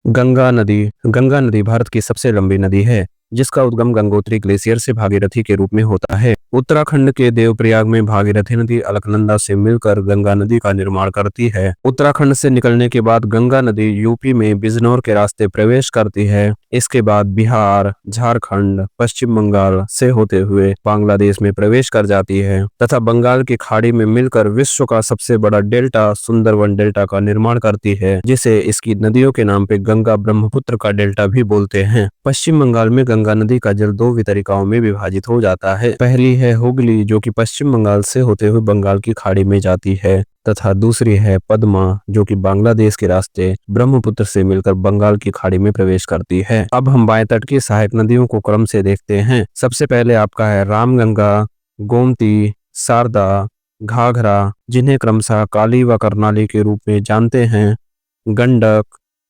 गंगा नदी भारत की सबसे लंबी नदी है, जिसका उद्गम गंगोत्री ग्लेशियर से भागीरथी के रूप में होता है। उत्तराखंड के देवप्रयाग में भागीरथी नदी अलकनंदा से मिलकर गंगा नदी का निर्माण करती है। उत्तराखंड से निकलने के बाद गंगा नदी यूपी में बिजनौर के रास्ते प्रवेश करती है। इसके बाद बिहार, झारखंड, पश्चिम बंगाल से होते हुए बांग्लादेश में प्रवेश कर जाती है तथा बंगाल की खाड़ी में मिलकर विश्व का सबसे बड़ा डेल्टा सुंदरवन डेल्टा का निर्माण करती है, जिसे इसकी नदियों के नाम पे गंगा ब्रह्मपुत्र का डेल्टा भी बोलते हैं। पश्चिम बंगाल में गंगा नदी का जल दो वितरिकाओं में विभाजित हो जाता है। पहली है हुगली, जो कि पश्चिम बंगाल से होते हुए बंगाल की खाड़ी में जाती है, तथा दूसरी है पद्मा, जो कि बांग्लादेश के रास्ते ब्रह्मपुत्र से मिलकर बंगाल की खाड़ी में प्रवेश करती है। अब हम बाएं तट की सहायक नदियों को क्रम से देखते हैं। सबसे पहले आपका है रामगंगा, गोमती, शारदा, घाघरा, जिन्हें क्रमशः काली व करनाली के रूप में जानते हैं, गंडक,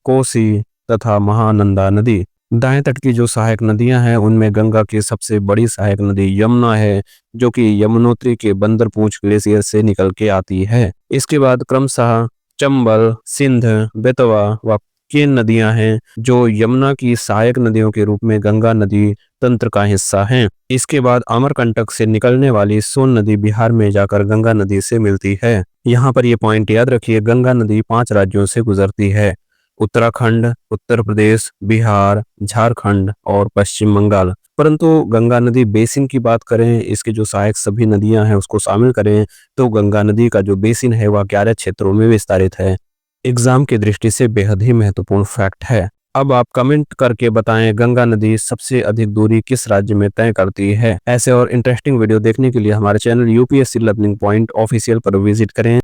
कोसी तथा महानंदा नदी। दाएं तट की जो सहायक नदियां हैं उनमें गंगा की सबसे बड़ी सहायक नदी यमुना है, जो कि यमुनोत्री के बंदरपूंछ ग्लेशियर से निकल के आती है। इसके बाद क्रमशः चंबल, सिंध, बेतवा व केन नदियां हैं, जो यमुना की सहायक नदियों के रूप में गंगा नदी तंत्र का हिस्सा हैं। इसके बाद अमरकंटक से निकलने वाली सोन नदी बिहार में जाकर गंगा नदी से मिलती है। यहाँ पर ये पॉइंट याद रखिए, गंगा नदी 5 राज्यों से गुजरती है: उत्तराखंड, उत्तर प्रदेश, बिहार, झारखंड और पश्चिम बंगाल। परंतु गंगा नदी बेसिन की बात करें, इसके जो सहायक सभी नदियां हैं उसको शामिल करें, तो गंगा नदी का जो बेसिन है वह 11 क्षेत्रों में विस्तारित है। एग्जाम की दृष्टि से बेहद ही महत्वपूर्ण फैक्ट है। अब आप कमेंट करके बताएं, गंगा नदी सबसे अधिक दूरी किस राज्य में तय करती है। ऐसे और इंटरेस्टिंग वीडियो देखने के लिए हमारे channel UPSC learning point official पर विजिट करें।